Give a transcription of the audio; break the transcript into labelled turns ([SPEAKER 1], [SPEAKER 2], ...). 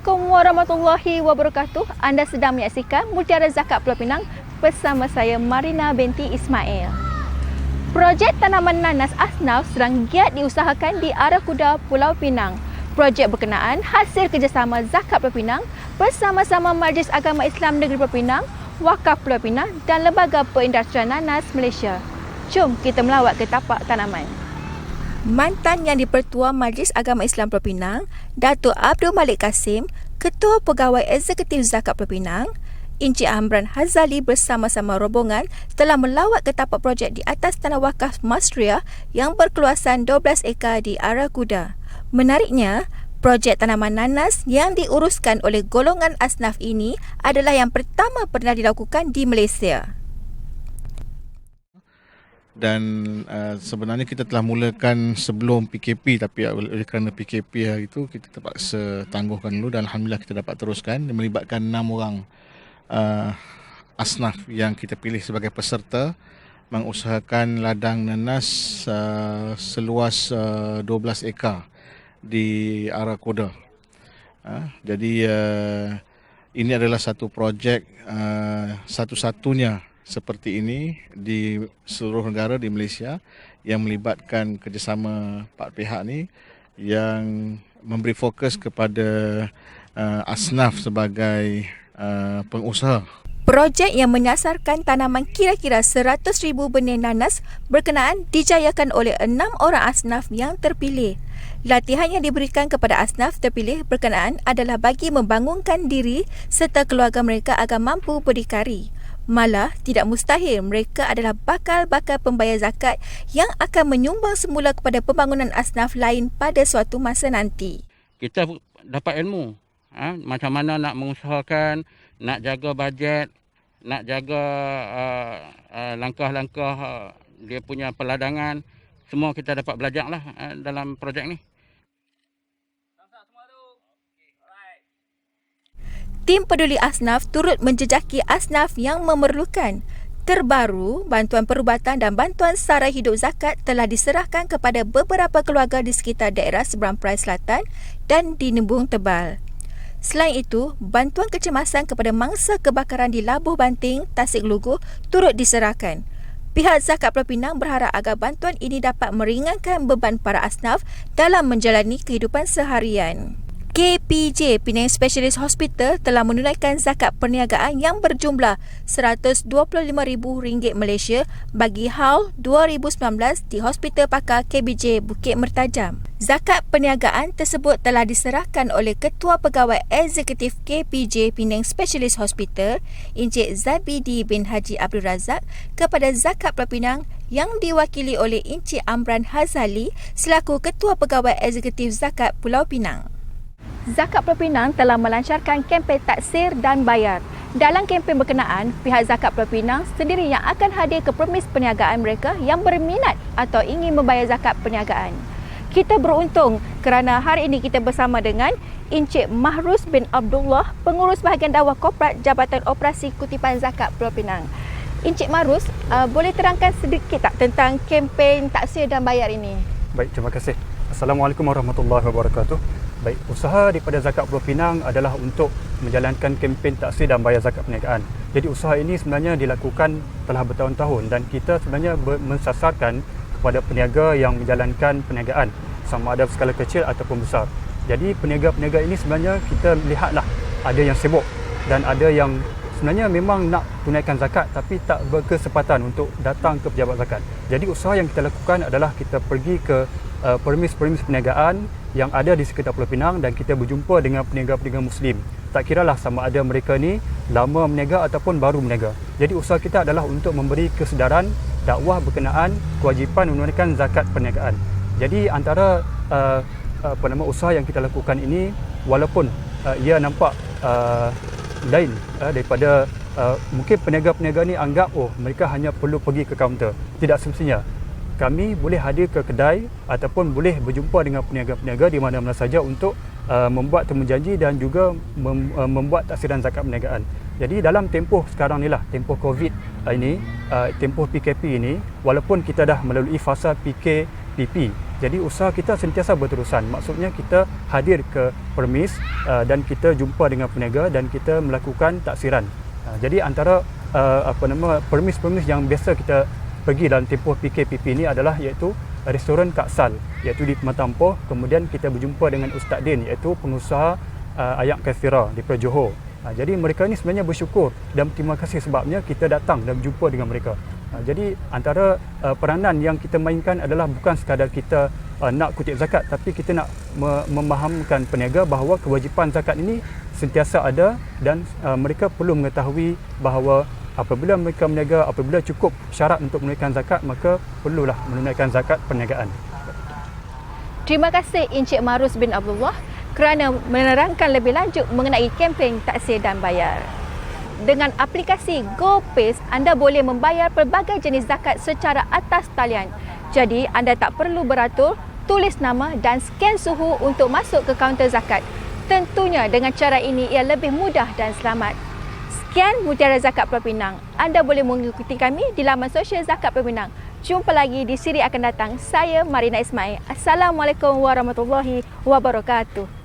[SPEAKER 1] Assalamualaikum warahmatullahi wabarakatuh. Anda sedang menyaksikan Mutiara Zakat Pulau Pinang bersama saya Marina binti Ismail. Projek tanaman nanas Asnaf sedang giat diusahakan di Arakuda, Pulau Pinang. Projek berkenaan hasil kerjasama Zakat Pulau Pinang bersama-sama Majlis Agama Islam Negeri Pulau Pinang, Wakaf Pulau Pinang dan Lembaga Perindustrian Nanas Malaysia. Jom kita melawat ke tapak tanaman. Mantan Yang di-Pertua Majlis Agama Islam Pulau Pinang, Datuk Abdul Malik Kasim, Ketua Pegawai Eksekutif Zakat Pulau Pinang, Encik Amran Hazali bersama-sama rombongan telah melawat ke tapak projek di atas tanah wakaf Masria yang berkeluasan 12 ekar di Arakuda. Menariknya, projek tanaman nanas yang diuruskan oleh golongan Asnaf ini adalah yang pertama pernah dilakukan di Malaysia.
[SPEAKER 2] Dan sebenarnya kita telah mulakan sebelum PKP, tapi oleh kerana PKP hari itu kita terpaksa tangguhkan dulu dan Alhamdulillah kita dapat teruskan. Melibatkan 6 orang asnaf yang kita pilih sebagai peserta mengusahakan ladang nanas seluas 12 ekar di Arakuda. Jadi ini adalah satu projek satu-satunya seperti ini di seluruh negara di Malaysia yang melibatkan kerjasama empat pihak ni yang memberi fokus kepada asnaf sebagai pengusaha.
[SPEAKER 1] Projek yang menyasarkan tanaman kira-kira 100,000 benih nanas berkenaan dijayakan oleh 6 orang asnaf yang terpilih. Latihan yang diberikan kepada asnaf terpilih berkenaan adalah bagi membangunkan diri serta keluarga mereka agar mampu berdikari. Malah, tidak mustahil mereka adalah bakal-bakal pembayar zakat yang akan menyumbang semula kepada pembangunan asnaf lain pada suatu masa nanti.
[SPEAKER 3] Kita dapat ilmu macam mana nak mengusahakan, nak jaga bajet, nak jaga langkah-langkah dia punya peladangan. Semua kita dapat belajarlah dalam projek ni.
[SPEAKER 1] Tim Peduli Asnaf turut menjejaki asnaf yang memerlukan. Terbaru, bantuan perubatan dan bantuan sara hidup zakat telah diserahkan kepada beberapa keluarga di sekitar daerah seberang Perai Selatan dan di Nembung Tebal. Selain itu, bantuan kecemasan kepada mangsa kebakaran di Labuh Banting, Tasik Lugu turut diserahkan. Pihak Zakat Pulau Pinang berharap agar bantuan ini dapat meringankan beban para asnaf dalam menjalani kehidupan seharian. KPJ Penang Specialist Hospital telah menunaikan zakat perniagaan yang berjumlah RM125,000 Malaysia bagi haul 2019 di Hospital Pakar KBJ Bukit Mertajam. Zakat perniagaan tersebut telah diserahkan oleh Ketua Pegawai Eksekutif KPJ Penang Specialist Hospital, Encik Zabidi bin Haji Abdul Razak kepada Zakat Pulau Pinang yang diwakili oleh Encik Amran Hazali selaku Ketua Pegawai Eksekutif Zakat Pulau Pinang. Zakat Pulau Pinang telah melancarkan kempen taksir dan bayar. Dalam kempen berkenaan, pihak Zakat Pulau Pinang sendiri yang akan hadir ke premis perniagaan mereka yang berminat atau ingin membayar zakat perniagaan. Kita beruntung kerana hari ini kita bersama dengan Encik Mahrus bin Abdullah, Pengurus Bahagian Dakwah Korporat Jabatan Operasi Kutipan Zakat Pulau Pinang. Encik Mahrus, boleh terangkan sedikit tak tentang kempen taksir dan bayar ini?
[SPEAKER 4] Baik, terima kasih. Assalamualaikum warahmatullahi wabarakatuh. Baik, usaha daripada Zakat Pulau Pinang adalah untuk menjalankan kempen taksir dan bayar zakat perniagaan. Jadi usaha ini sebenarnya dilakukan telah bertahun-tahun dan kita sebenarnya mensasarkan kepada peniaga yang menjalankan perniagaan sama ada skala kecil ataupun besar. Jadi peniaga-peniaga ini sebenarnya kita lihatlah ada yang sibuk dan ada yang sebenarnya memang nak tunaikan zakat tapi tak berkesempatan untuk datang ke pejabat zakat. Jadi usaha yang kita lakukan adalah kita pergi ke permis-permis perniagaan yang ada di sekitar Pulau Pinang dan kita berjumpa dengan peniaga-peniaga Muslim. Tak kiralah sama ada mereka ni lama berniaga ataupun baru berniaga. Jadi usaha kita adalah untuk memberi kesedaran dakwah berkenaan kewajipan menunaikan zakat perniagaan. Jadi antara usaha yang kita lakukan ini walaupun ia nampak lain daripada mungkin peniaga-peniaga ni anggap mereka hanya perlu pergi ke kaunter. Tidak semestinya. Kami boleh hadir ke kedai ataupun boleh berjumpa dengan peniaga-peniaga di mana-mana saja untuk membuat temujanji dan juga membuat taksiran zakat perniagaan. Jadi dalam tempoh sekarang ni lah, tempoh COVID ini, tempoh PKP ini, walaupun kita dah melalui fasa PKPP, Jadi usaha kita sentiasa berterusan. Maksudnya kita hadir ke permis dan kita jumpa dengan peniaga dan kita melakukan taksiran. Jadi antara permis-permis yang biasa kita pergi dalam tempoh PKPP ini adalah iaitu restoran Kak Sal, iaitu di Pematang Poh. Kemudian kita berjumpa dengan Ustaz Din, iaitu pengusaha Ayak Kathira di Pulau Johor. Jadi mereka ni sebenarnya bersyukur dan berterima kasih sebabnya kita datang dan berjumpa dengan mereka. Jadi antara peranan yang kita mainkan adalah bukan sekadar kita nak kutip zakat, tapi kita nak memahamkan peniaga bahawa kewajipan zakat ini sentiasa ada dan mereka perlu mengetahui bahawa apabila mereka berniaga, apabila cukup syarat untuk menunaikan zakat, maka perlulah menunaikan zakat perniagaan.
[SPEAKER 1] Terima kasih Encik Marus bin Abdullah kerana menerangkan lebih lanjut mengenai kempen taksir dan bayar. Dengan aplikasi GoPace, anda boleh membayar pelbagai jenis zakat secara atas talian. Jadi, anda tak perlu beratur, tulis nama dan scan suhu untuk masuk ke kaunter zakat. Tentunya dengan cara ini ia lebih mudah dan selamat. Sekian Mutiara Zakat Pulau Pinang. Anda boleh mengikuti kami di laman sosial Zakat Pulau Pinang. Jumpa lagi di siri akan datang. Saya Marina Ismail. Assalamualaikum warahmatullahi wabarakatuh.